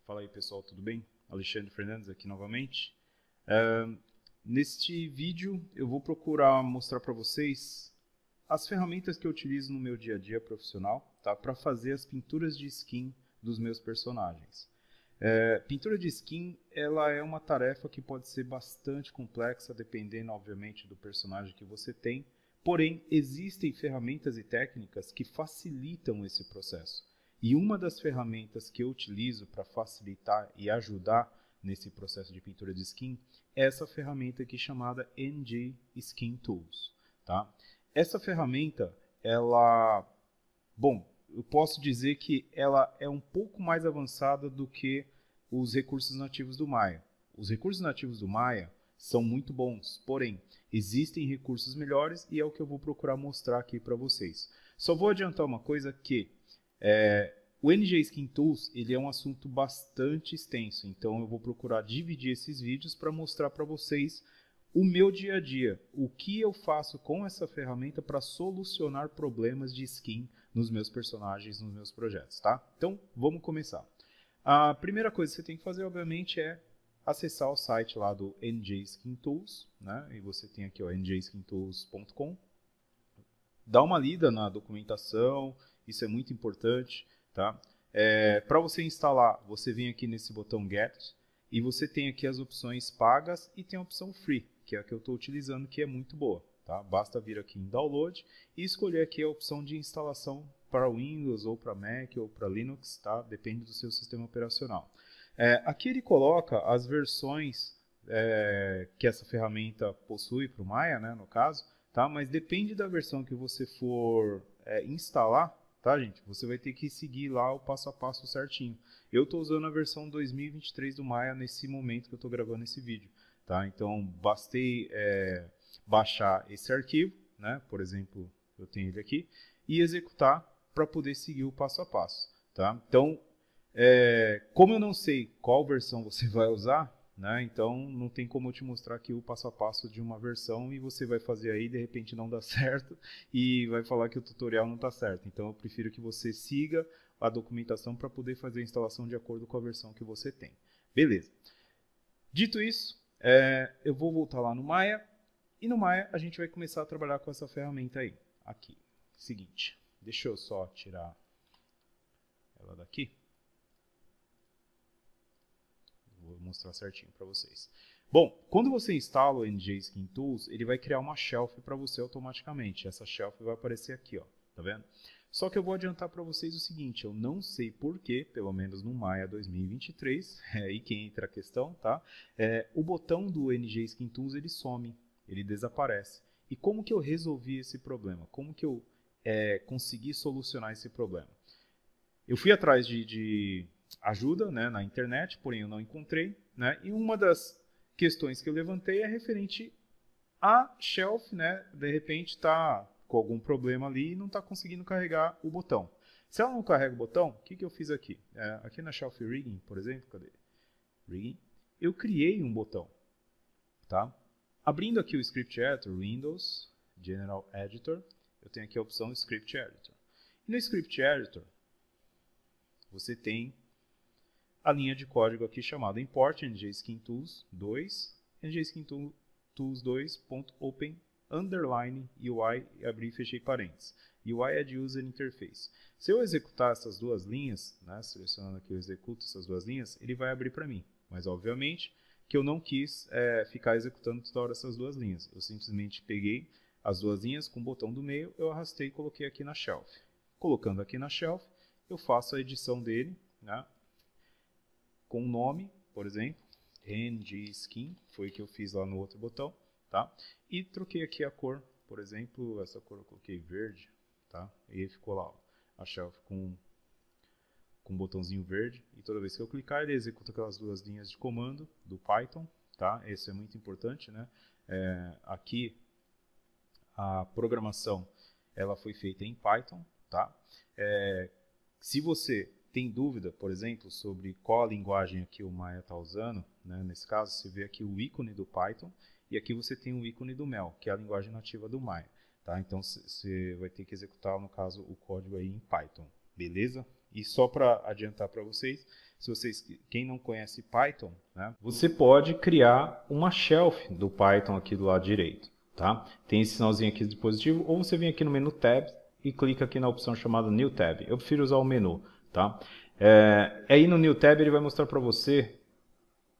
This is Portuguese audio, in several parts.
Fala aí pessoal, tudo bem? Alexandre Fernandes aqui novamente. Neste vídeo eu vou procurar mostrar para vocês as ferramentas que eu utilizo no meu dia a dia profissional, tá? Para fazer as pinturas de skin dos meus personagens. Pintura de skin ela é uma tarefa que pode ser bastante complexa, dependendo obviamente do personagem que você tem. Porém, existem ferramentas e técnicas que facilitam esse processo. E uma das ferramentas que eu utilizo para facilitar e ajudar nesse processo de pintura de skin é essa ferramenta aqui chamada NG Skin Tools. Tá? Essa ferramenta, eu posso dizer que ela é um pouco mais avançada do que os recursos nativos do Maya. Os recursos nativos do Maya são muito bons, porém, existem recursos melhores e é o que eu vou procurar mostrar aqui para vocês. Só vou adiantar uma coisa que o NG Skin Tools ele é um assunto bastante extenso, então eu vou procurar dividir esses vídeos para mostrar para vocês o meu dia a dia, o que eu faço com essa ferramenta para solucionar problemas de skin nos meus personagens, nos meus projetos, tá? Então, vamos começar. A primeira coisa que você tem que fazer, obviamente, é acessar o site lá do NG Skin Tools, né? E você tem aqui o ngskintools.com. Dá uma lida na documentação, isso é muito importante, tá? Para você instalar, você vem aqui nesse botão Get e você tem aqui as opções pagas e tem a opção Free, que é a que eu estou utilizando, que é muito boa, tá? Basta vir aqui em Download e escolher aqui a opção de instalação para Windows ou para Mac ou para Linux, tá? Depende do seu sistema operacional. Aqui ele coloca as versões que essa ferramenta possui para o Maya, né, no caso, tá? Mas depende da versão que você for instalar, tá, gente? Você vai ter que seguir lá o passo a passo certinho. Eu estou usando a versão 2023 do Maya nesse momento que eu estou gravando esse vídeo, tá? Então, bastei baixar esse arquivo, né? Por exemplo, eu tenho ele aqui, e executar para poder seguir o passo a passo, tá? Então, como eu não sei qual versão você vai usar, né, então não tem como eu te mostrar aqui o passo a passo de uma versão e você vai fazer aí, de repente não dá certo e vai falar que o tutorial não está certo. Então eu prefiro que você siga a documentação para poder fazer a instalação de acordo com a versão que você tem. Beleza. Dito isso, eu vou voltar lá no Maya e no Maya a gente vai começar a trabalhar com essa ferramenta aí. Aqui. Seguinte, deixa eu só tirar ela daqui. Vou mostrar certinho para vocês. Bom, quando você instala o NG Skin Tools, ele vai criar uma shelf para você automaticamente. Essa shelf vai aparecer aqui, ó, tá vendo? Só que eu vou adiantar para vocês o seguinte, eu não sei porquê, pelo menos no Maya 2023, é aí que entra a questão, tá? O botão do NG Skin Tools ele some, ele desaparece. E como que eu resolvi esse problema? Como que eu consegui solucionar esse problema? Eu fui atrás de ajuda, né, na internet, porém eu não encontrei, né, e uma das questões que eu levantei é referente a shelf, né, de repente está com algum problema ali e não está conseguindo carregar o botão. Se ela não carrega o botão, o que eu fiz aqui? Aqui na Shelf Rigging, por exemplo, cadê? Rigging, eu criei um botão, tá? Abrindo aqui o Script Editor, Windows, General Editor, eu tenho aqui a opção Script Editor. E no Script Editor, você tem a linha de código aqui chamada import ngskintools 2, ngskintools2.open underline UI, abrir e fechei parênteses. UI é de User Interface. Se eu executar essas duas linhas, né, selecionando aqui eu executo essas duas linhas, ele vai abrir para mim. Mas obviamente que eu não quis ficar executando toda hora essas duas linhas. Eu simplesmente peguei as duas linhas com o botão do meio, eu arrastei e coloquei aqui na shelf. Colocando aqui na shelf, eu faço a edição dele, né, com o nome, por exemplo, NG Skin, foi o que eu fiz lá no outro botão, tá? E troquei aqui a cor, por exemplo, essa cor eu coloquei verde, tá? E ficou lá, ó, a shelf com um botãozinho verde, e toda vez que eu clicar ele executa aquelas duas linhas de comando do Python, tá? Isso é muito importante, né? Aqui a programação ela foi feita em Python, tá? Se você tem dúvida, por exemplo, sobre qual a linguagem aqui o Maya está usando, né? Nesse caso, você vê aqui o ícone do Python e aqui você tem o ícone do Mel, que é a linguagem nativa do Maya. Tá? Então, você vai ter que executar, no caso, o código aí em Python. Beleza? E só para adiantar para vocês, Quem não conhece Python, né, você pode criar uma shelf do Python aqui do lado direito, tá? Tem esse sinalzinho aqui de dispositivo, ou você vem aqui no menu Tab e clica aqui na opção chamada New Tab. Eu prefiro usar o menu, tá? Aí no New Tab ele vai mostrar para você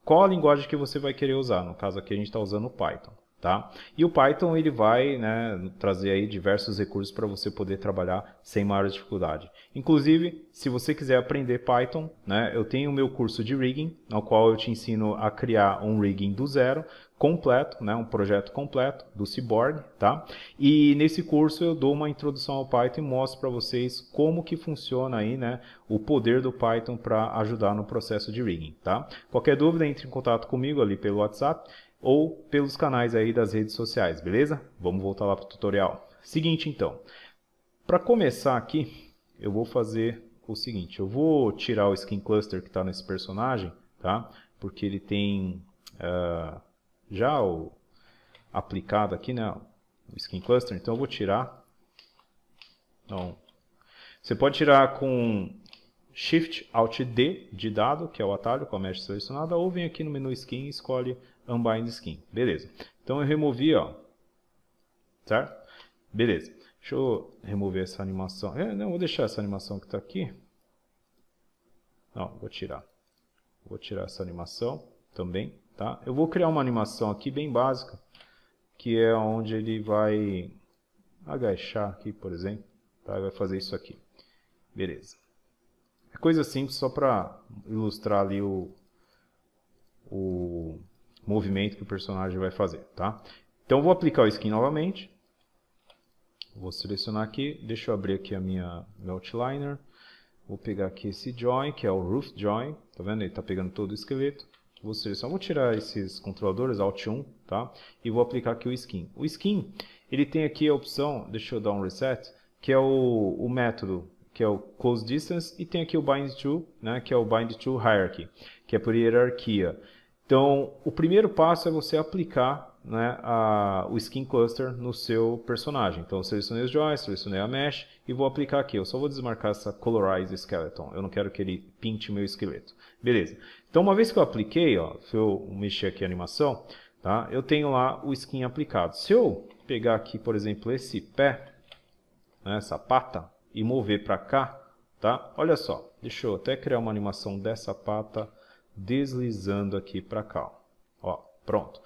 qual a linguagem que você vai querer usar. No caso aqui a gente está usando o Python. Tá? E o Python ele vai, né, trazer aí diversos recursos para você poder trabalhar sem maior dificuldade. Inclusive, se você quiser aprender Python, né, eu tenho o meu curso de rigging, no qual eu te ensino a criar um rigging do zero, completo, né, um projeto completo do Cyborg, tá? E nesse curso eu dou uma introdução ao Python e mostro para vocês como que funciona aí, né, o poder do Python para ajudar no processo de rigging, tá? Qualquer dúvida, entre em contato comigo ali pelo WhatsApp ou pelos canais aí das redes sociais, beleza? Vamos voltar lá para o tutorial. Seguinte então, para começar aqui, eu vou fazer o seguinte, eu vou tirar o Skin Cluster que está nesse personagem, tá? Porque ele tem já o aplicado aqui, né, o Skin Cluster, então eu vou tirar. Então, você pode tirar com Shift Alt D de dado, que é o atalho com a mesh selecionada, ou vem aqui no menu Skin e escolhe Unbind Skin. Beleza. Então eu removi, ó. Certo? Beleza. Deixa eu remover essa animação. Não, vou deixar essa animação que está aqui. Não, vou tirar. Vou tirar essa animação também, tá? Eu vou criar uma animação aqui bem básica, que é onde ele vai agachar aqui, por exemplo, tá? Vai fazer isso aqui. Beleza. É coisa simples só para ilustrar ali o movimento que o personagem vai fazer, tá? Então eu vou aplicar o skin novamente. Vou selecionar aqui, deixa eu abrir aqui meu outliner. Vou pegar aqui esse join, que é o roof join, tá vendo? Ele tá pegando todo o esqueleto. Vou selecionar, vou tirar esses controladores, Alt 1, tá? E vou aplicar aqui o skin. O skin, ele tem aqui a opção, deixa eu dar um reset, que é o método, que é o close distance, e tem aqui o bind to, né, que é o bind to hierarchy, que é por hierarquia. Então, o primeiro passo é você aplicar, né, o Skin Cluster no seu personagem. Então, eu selecionei os joins, selecionei a mesh e vou aplicar aqui. Eu só vou desmarcar essa Colorize Skeleton. Eu não quero que ele pinte o meu esqueleto. Beleza. Então, uma vez que eu apliquei, ó, se eu mexer aqui a animação, tá, eu tenho lá o skin aplicado. Se eu pegar aqui, por exemplo, esse pé, né, essa pata, e mover para cá, tá? Olha só, deixa eu até criar uma animação dessa pata deslizando aqui para cá. Ó, pronto.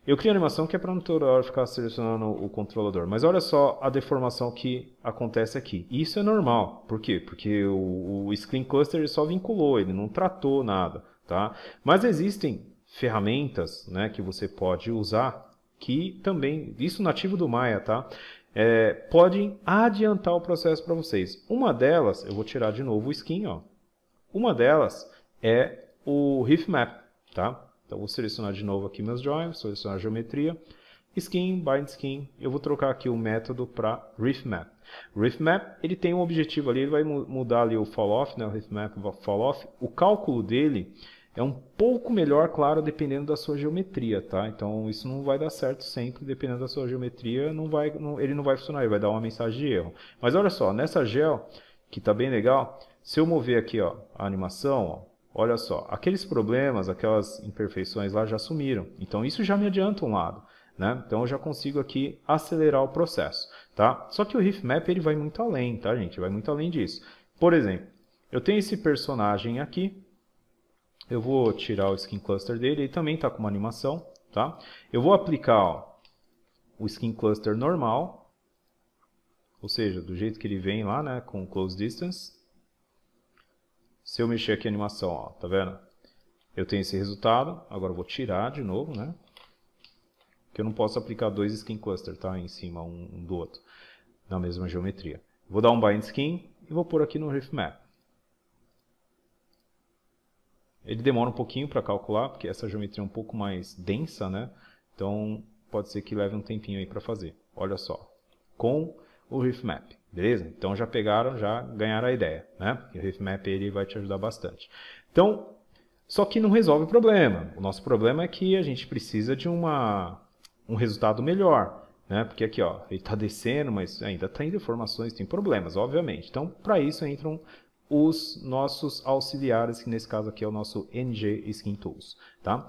Eu criei a animação que é para não toda hora ficar selecionando o controlador. Mas olha só a deformação que acontece aqui. Isso é normal. Por quê? Porque o Skin Cluster ele só vinculou, ele não tratou nada, tá? Mas existem ferramentas, né, que você pode usar que também, isso nativo do Maya, tá? Podem adiantar o processo para vocês. Uma delas, eu vou tirar de novo o skin, ó. Uma delas é o Riff Map, tá? Então vou selecionar de novo aqui meus joins, selecionar a geometria, skin, bind skin, eu vou trocar aqui o método para Riff Map. O Riff Map, ele tem um objetivo ali, ele vai mudar ali o fall off, né? O Riff Map fall off. O cálculo dele é um pouco melhor, claro, dependendo da sua geometria, tá? Então isso não vai dar certo sempre, dependendo da sua geometria, ele não vai funcionar, ele vai dar uma mensagem de erro. Mas olha só, nessa gel, que está bem legal, se eu mover aqui, ó, a animação, ó, olha só, aqueles problemas, aquelas imperfeições lá já sumiram. Então isso já me adianta um lado, né? Então eu já consigo aqui acelerar o processo, tá? Só que o Riff Map ele vai muito além, tá, gente? Vai muito além disso. Por exemplo, eu tenho esse personagem aqui. Eu vou tirar o Skin Cluster dele, ele também está com uma animação, tá? Eu vou aplicar, ó, o Skin Cluster normal, ou seja, do jeito que ele vem lá, né, com o Close Distance. Se eu mexer aqui a animação, ó, tá vendo? Eu tenho esse resultado, agora eu vou tirar de novo, né? Que eu não posso aplicar dois Skin Cluster, tá? Em cima um do outro, na mesma geometria. Vou dar um Bind Skin e vou pôr aqui no Riff Map. Ele demora um pouquinho para calcular, porque essa geometria é um pouco mais densa, né? Então, pode ser que leve um tempinho aí para fazer. Olha só, com o Riff Map, beleza? Então, já ganharam a ideia, né? E o Riff Map ele vai te ajudar bastante. Então, só que não resolve o problema. O nosso problema é que a gente precisa de um resultado melhor, né? Porque aqui, ó, ele está descendo, mas ainda tem deformações, tem problemas, obviamente. Então, para isso entram os nossos auxiliares, que nesse caso aqui é o nosso NG Skin Tools, tá?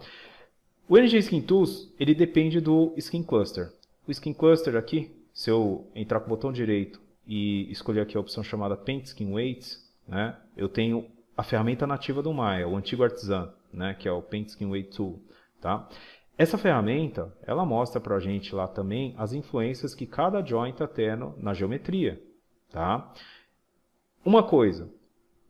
O NG Skin Tools, ele depende do Skin Cluster. O Skin Cluster aqui, se eu entrar com o botão direito e escolher aqui a opção chamada Paint Skin Weights, né, eu tenho a ferramenta nativa do Maya, o antigo Artisan, né, que é o Paint Skin Weight Tool, tá? Essa ferramenta, ela mostra para a gente lá também as influências que cada joint está tendo na geometria, tá? Uma coisa,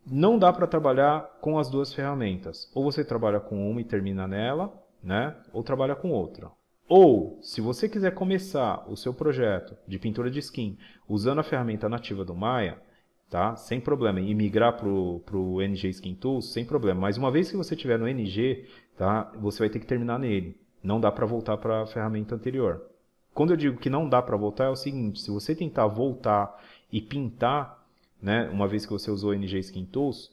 não dá para trabalhar com as duas ferramentas. Ou você trabalha com uma e termina nela, né? Ou trabalha com outra. Ou, se você quiser começar o seu projeto de pintura de skin usando a ferramenta nativa do Maya, tá? Sem problema, e migrar para o NG Skin Tools, sem problema. Mas uma vez que você estiver no NG, tá? Você vai ter que terminar nele. Não dá para voltar para a ferramenta anterior. Quando eu digo que não dá para voltar, é o seguinte: se você tentar voltar e pintar, né, uma vez que você usou o NG Skin Tools,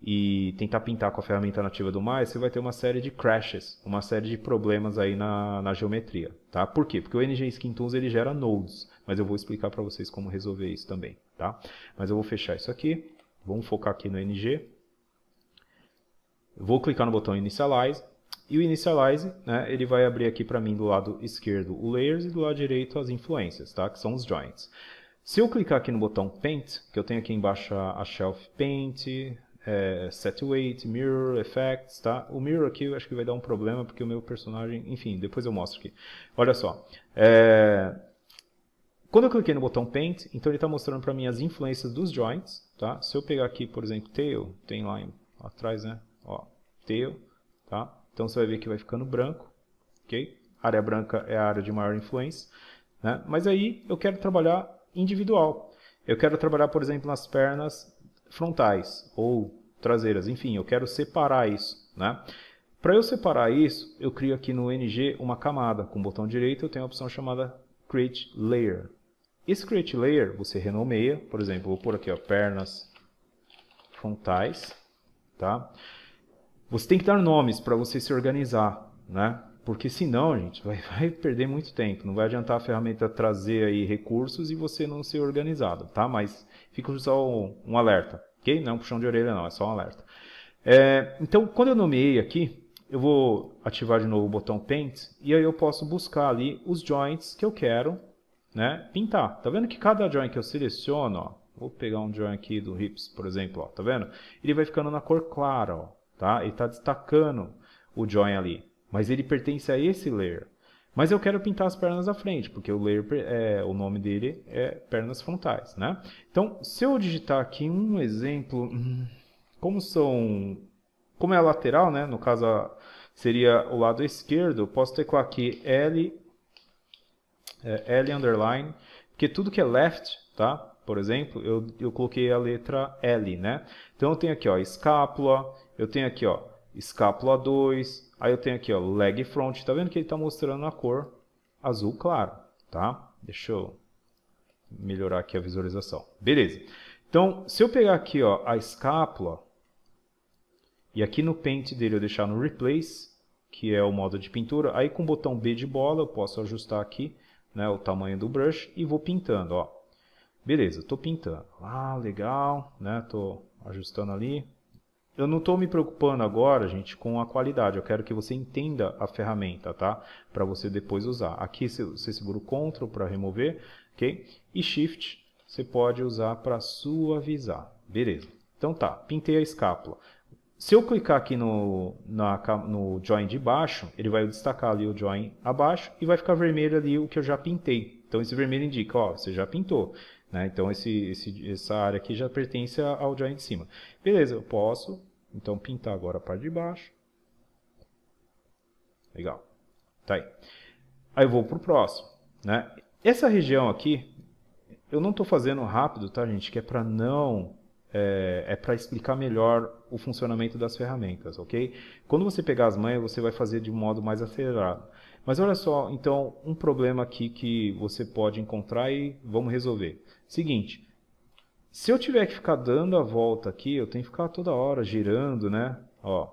e tentar pintar com a ferramenta nativa do Maya, você vai ter uma série de crashes, uma série de problemas aí na geometria, tá? Por quê? Porque o NG Skin Tools ele gera nodes, mas eu vou explicar para vocês como resolver isso também, tá? Mas eu vou fechar isso aqui, vamos focar aqui no NG, vou clicar no botão Initialize, e o Initialize, né, ele vai abrir aqui para mim do lado esquerdo o Layers e do lado direito as influências, tá? Que são os joints. Se eu clicar aqui no botão Paint, que eu tenho aqui embaixo a Shelf Paint, Set Weight, Mirror, Effects, tá? O Mirror aqui eu acho que vai dar um problema porque o meu personagem, enfim, depois eu mostro aqui. Olha só, quando eu cliquei no botão Paint, então ele está mostrando para mim as influências dos joints, tá? Se eu pegar aqui, por exemplo, Tail, tem lá atrás, né? Ó, Tail, tá? Então você vai ver que vai ficando branco, ok? A área branca é a área de maior influência, né? Mas aí eu quero trabalhar individual. Eu quero trabalhar, por exemplo, nas pernas frontais ou traseiras, enfim, eu quero separar isso, né? Para eu separar isso, eu crio aqui no NG uma camada. Com o botão direito eu tenho a opção chamada Create Layer. Esse Create Layer você renomeia, por exemplo, vou pôr aqui, ó, pernas frontais, tá? Você tem que dar nomes para você se organizar, né? Porque senão, gente, vai perder muito tempo. Não vai adiantar a ferramenta trazer aí recursos e você não ser organizado, tá? Mas fica só um alerta, ok? Não é um puxão de orelha não, é só um alerta. Então, quando eu nomeei aqui, eu vou ativar de novo o botão Paint e aí eu posso buscar ali os joints que eu quero, né, pintar. Tá vendo que cada joint que eu seleciono, ó, vou pegar um joint aqui do Hips, por exemplo, ó, tá vendo? Ele vai ficando na cor clara, ó, tá? Ele está destacando o joint ali. Mas ele pertence a esse layer. Mas eu quero pintar as pernas da frente, porque o layer, o nome dele é pernas frontais, né? Então, se eu digitar aqui um exemplo, como é a lateral, né? No caso seria o lado esquerdo, eu posso teclar aqui L underline, porque tudo que é left, tá? Por exemplo, eu coloquei a letra L, né? Então eu tenho aqui, ó, escápula, eu tenho aqui, ó, escápula 2, aí eu tenho aqui, ó, leg front, tá vendo que ele está mostrando a cor azul claro, tá? Deixa eu melhorar aqui a visualização. Beleza. Então, se eu pegar aqui, ó, a escápula, e aqui no Paint dele eu deixar no Replace, que é o modo de pintura, aí com o botão B de bola eu posso ajustar aqui, né, o tamanho do brush e vou pintando, ó. Beleza, estou pintando. Ah, legal, né? Estou ajustando ali. Eu não estou me preocupando agora, gente, com a qualidade. Eu quero que você entenda a ferramenta, tá? Para você depois usar. Aqui você segura o Ctrl para remover, ok? E Shift você pode usar para suavizar. Beleza. Então tá, pintei a escápula. Se eu clicar aqui no join de baixo, ele vai destacar ali o join abaixo e vai ficar vermelho ali o que eu já pintei. Então esse vermelho indica, ó, você já pintou, né? Então essa área aqui já pertence ao join de cima. Beleza, eu posso então pintar agora a parte de baixo. Legal. Tá aí. Aí eu vou para o próximo, né? Essa região aqui, eu não estou fazendo rápido, tá, gente? Que é para não... para explicar melhor o funcionamento das ferramentas, ok? Quando você pegar as manhas, você vai fazer de um modo mais acelerado. Mas olha só, então, um problema aqui que você pode encontrar e vamos resolver. Seguinte, se eu tiver que ficar dando a volta aqui, eu tenho que ficar toda hora girando, né? Ó,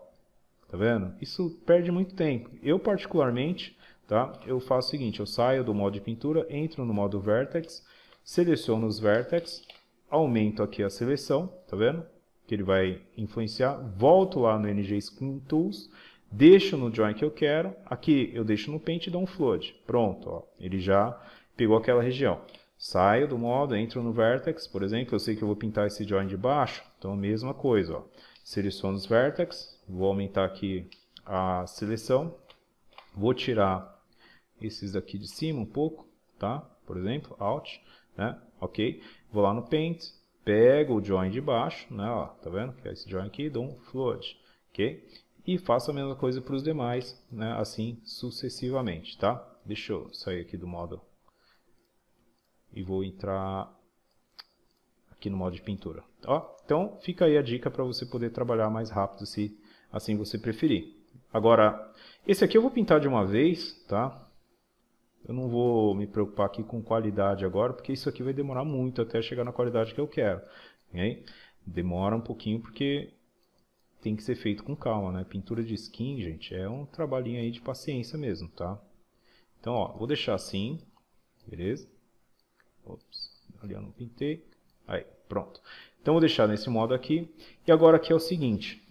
tá vendo? Isso perde muito tempo. Eu, particularmente, tá? Eu faço o seguinte, eu saio do modo de pintura, entro no modo Vertex, seleciono os Vertex, aumento aqui a seleção, tá vendo? que ele vai influenciar, volto lá no NG Skin Tools, deixo no Join que eu quero, aqui eu deixo no Paint e dou um Flood. Pronto, ó, ele já pegou aquela região. Saio do modo, entro no Vertex, por exemplo, eu sei que eu vou pintar esse Join de baixo, então a mesma coisa, ó. Seleciono os Vertex, vou aumentar aqui a seleção, vou tirar esses daqui de cima um pouco, tá? Por exemplo, Alt, né? Ok, vou lá no Paint, pego o Join de baixo, né? Ó, tá vendo? Que é esse Join aqui, dou um Flood, ok? E faço a mesma coisa para os demais, né? Assim sucessivamente, tá? Deixa eu sair aqui do modo e vou entrar aqui no modo de pintura. Ó, então fica aí a dica para você poder trabalhar mais rápido, se assim você preferir. Agora, esse aqui eu vou pintar de uma vez, tá? Eu não vou me preocupar aqui com qualidade agora, porque isso aqui vai demorar muito até chegar na qualidade que eu quero. Okay? Demora um pouquinho porque tem que ser feito com calma, né? Pintura de skin, gente, é um trabalhinho aí de paciência mesmo, tá? Então, ó, vou deixar assim, beleza? Ops, ali eu não pintei. Aí, pronto. Então, vou deixar nesse modo aqui. E agora aqui é o seguinte,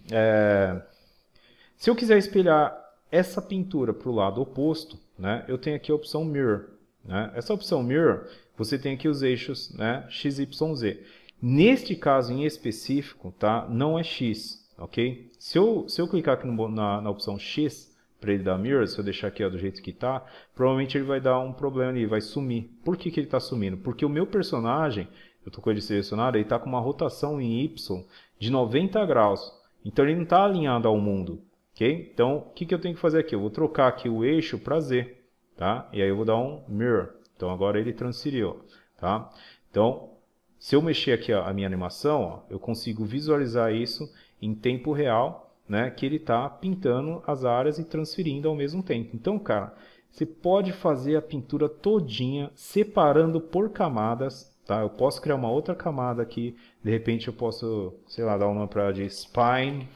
se eu quiser espelhar essa pintura para o lado oposto, né, eu tenho aqui a opção Mirror. Né? Essa opção Mirror, você tem aqui os eixos, né, X, Y, Z. Neste caso em específico, tá, não é X, ok? Se eu clicar aqui na opção X, para ele dar Mirror, se eu deixar aqui ó, do jeito que está, provavelmente ele vai dar um problema ali, vai sumir. Por que ele está sumindo? Porque o meu personagem, eu estou com ele selecionado, ele está com uma rotação em Y de 90 graus. Então ele não está alinhado ao mundo. Okay? Então, o que eu tenho que fazer aqui? Eu vou trocar aqui o eixo para Z, tá? E aí eu vou dar um Mirror. Então, agora ele transferiu, tá? Então, se eu mexer aqui a minha animação, ó, eu consigo visualizar isso em tempo real, né? Que ele está pintando as áreas e transferindo ao mesmo tempo. Então, cara, você pode fazer a pintura todinha, separando por camadas, tá? Eu posso criar uma outra camada aqui, de repente eu posso, sei lá, dar um nome para ela de Spine,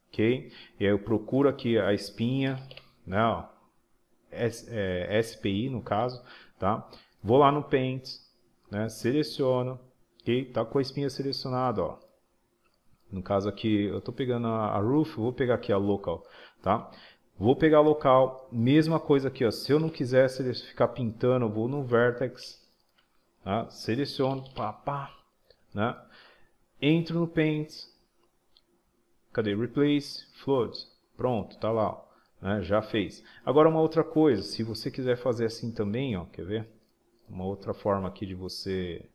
ok? E aí eu procuro aqui a espinha, né? Ó, SPI no caso, tá? Vou lá no Paint, né? Seleciono, ok? Tá com a espinha selecionada, ó. No caso aqui, eu tô pegando a Roof, vou pegar aqui a Local, tá? Vou pegar a Local, mesma coisa aqui, ó. Se eu não quiser ficar pintando, eu vou no Vertex, tá? Seleciono, pá, né? Entro no Paint. Cadê? Replace, Flood. Pronto, tá lá, ó, né? Já fez. Agora uma outra coisa, se você quiser fazer assim também, ó, quer ver? Uma outra forma aqui de você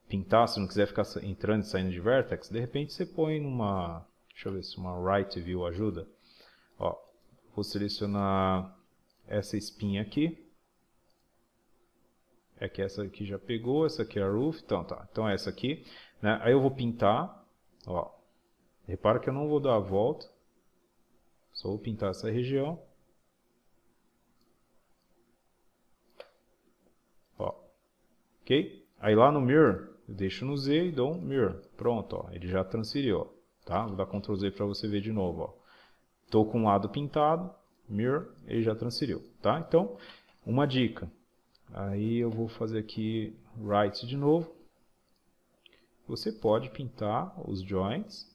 pintar, se não quiser ficar entrando e saindo de Vertex, de repente você põe numa, deixa eu ver se uma Right View ajuda. Ó, vou selecionar essa espinha aqui. É que essa aqui já pegou, essa aqui é a Roof, então tá. Então é essa aqui, né? Aí eu vou pintar, ó. Repara que eu não vou dar a volta, só vou pintar essa região. Ó, ok? Aí lá no Mirror, eu deixo no Z e dou um Mirror. Pronto, ó, ele já transferiu, ó, tá? Vou dar Ctrl Z para você ver de novo, ó. Tô com um lado pintado, Mirror, ele já transferiu, tá? Então, uma dica. Aí eu vou fazer aqui Right de novo. Você pode pintar os joints,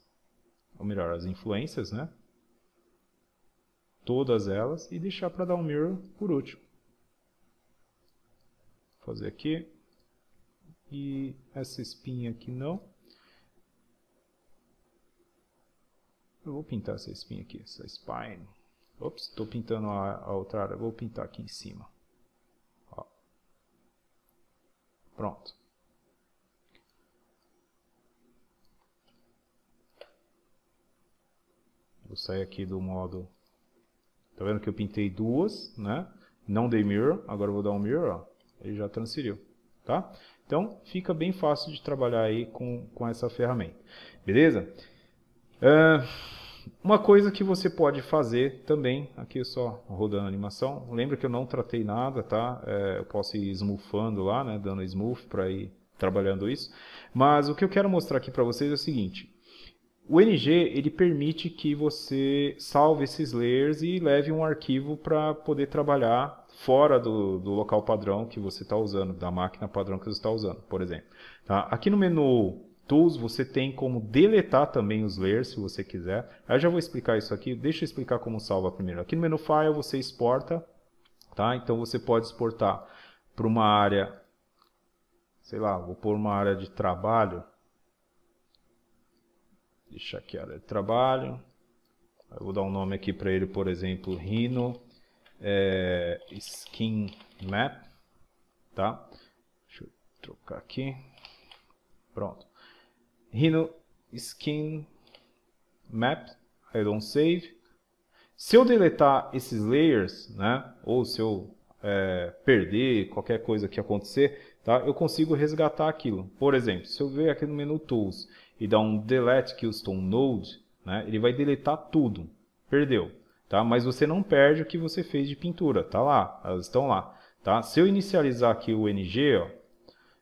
ou melhor, as influências, né? Todas elas e deixar para dar um Mirror por último. Vou fazer aqui. E essa espinha aqui não. Eu vou pintar essa espinha aqui, essa spine. Ops, estou pintando a outra área. Vou pintar aqui em cima. Ó. Pronto. Vou sair aqui do modo... Tá vendo que eu pintei duas, né? Não dei Mirror, agora eu vou dar um Mirror, ó. Ele já transferiu, tá? Então, fica bem fácil de trabalhar aí com essa ferramenta. Beleza? Uma coisa que você pode fazer também, aqui só rodando a animação, lembra que eu não tratei nada, tá? Eu posso ir smoothando lá, né? Dando smooth para ir trabalhando isso. Mas o que eu quero mostrar aqui para vocês é o seguinte. O NG ele permite que você salve esses layers e leve um arquivo para poder trabalhar fora do local padrão que você está usando, da máquina padrão que você está usando, por exemplo. Tá? Aqui no menu Tools, você tem como deletar também os layers, se você quiser. Aí eu já vou explicar isso aqui, deixa eu explicar como salva primeiro. Aqui no menu File você exporta, tá? Então você pode exportar para uma área, sei lá, vou pôr uma área de trabalho. Deixa aqui a área de trabalho. Eu vou dar um nome aqui para ele, por exemplo, Rhino Skin Map, tá? Deixa eu trocar aqui. Pronto. Rhino Skin Map, I don't save. Se eu deletar esses layers, né, ou se eu perder qualquer coisa que acontecer, tá, eu consigo resgatar aquilo. Por exemplo, se eu ver aqui no menu Tools e dar um Delete Custom Node, né, ele vai deletar tudo. Perdeu. Tá? Mas você não perde o que você fez de pintura. Tá lá, elas estão lá. Tá? Se eu inicializar aqui o NG, ó,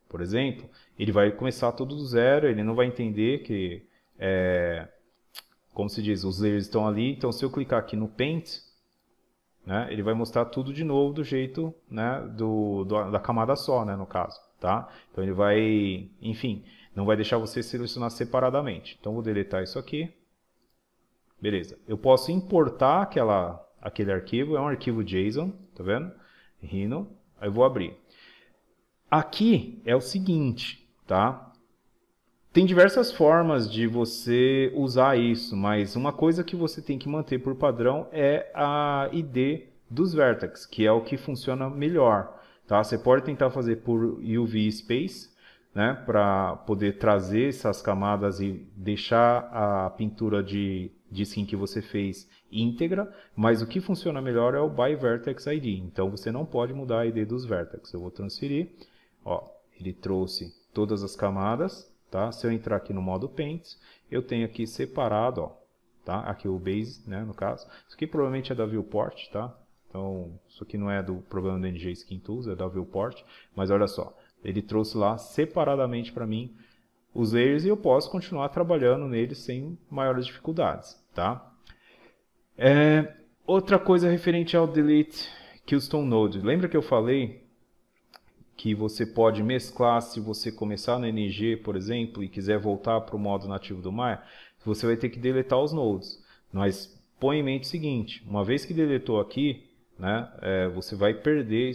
por exemplo, ele vai começar tudo do zero, ele não vai entender que, como se diz, os layers estão ali. Então, se eu clicar aqui no Paint, né, ele vai mostrar tudo de novo do jeito, né, da camada só, né, no caso. Tá? Então, ele vai, enfim, não vai deixar você selecionar separadamente. Então, vou deletar isso aqui. Beleza. Eu posso importar aquele arquivo, é um arquivo JSON, tá vendo? Rhino, aí eu vou abrir. Aqui é o seguinte, tá? Tem diversas formas de você usar isso, mas uma coisa que você tem que manter por padrão é a ID dos vertex, que é o que funciona melhor, tá? Você pode tentar fazer por UV Space, né, para poder trazer essas camadas e deixar a pintura de skin que você fez íntegra, mas o que funciona melhor é o By Vertex ID, então você não pode mudar a ID dos vertex. Eu vou transferir, ó, ele trouxe todas as camadas, tá? Se eu entrar aqui no modo Paints, eu tenho aqui separado, ó, tá? Aqui o Base, né, no caso. Isso aqui provavelmente é da Viewport, tá? Então, isso aqui não é do problema do NG Skin Tools, é da Viewport, mas olha só, ele trouxe lá separadamente para mim os layers e eu posso continuar trabalhando neles sem maiores dificuldades, tá? Outra coisa referente ao Delete Custom Node. Lembra que eu falei que você pode mesclar se você começar no NG, por exemplo, e quiser voltar para o modo nativo do Maya? Você vai ter que deletar os nodes. Mas põe em mente o seguinte, uma vez que deletou aqui, né, você vai perder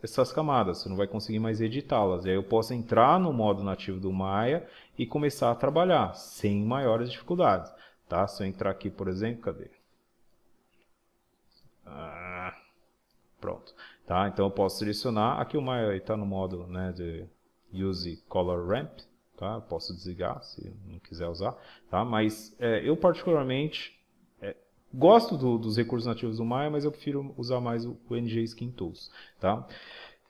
essas camadas, você não vai conseguir mais editá-las. E aí eu posso entrar no modo nativo do Maya e começar a trabalhar sem maiores dificuldades. Tá? Se eu entrar aqui, por exemplo, cadê? Pronto. Tá? Então eu posso selecionar. Aqui o Maya está no modo, né, de Use Color Ramp. Tá? Eu posso desligar se não quiser usar. Tá? Mas eu particularmente gosto dos recursos nativos do Maya, mas eu prefiro usar mais o NG Skin Tools. Tá?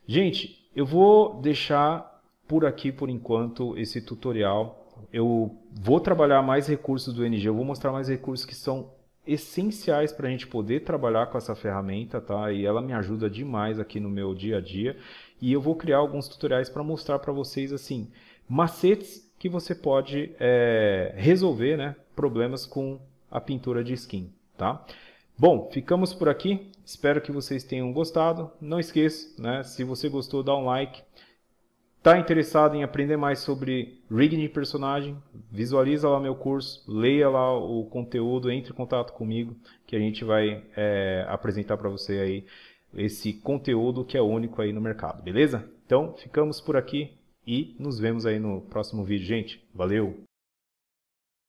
Gente, eu vou deixar por aqui por enquanto esse tutorial. Eu vou trabalhar mais recursos do NG, eu vou mostrar mais recursos que são essenciais para a gente poder trabalhar com essa ferramenta, tá? E ela me ajuda demais aqui no meu dia a dia. E eu vou criar alguns tutoriais para mostrar para vocês assim macetes que você pode resolver, né, problemas com a pintura de skin, tá? Bom, ficamos por aqui. Espero que vocês tenham gostado. Não esqueça, né, se você gostou, dá um like. Está interessado em aprender mais sobre rigging de personagem? Visualiza lá meu curso, leia lá o conteúdo, entre em contato comigo, que a gente vai apresentar para você aí esse conteúdo que é único aí no mercado, beleza? Então, ficamos por aqui e nos vemos aí no próximo vídeo, gente. Valeu!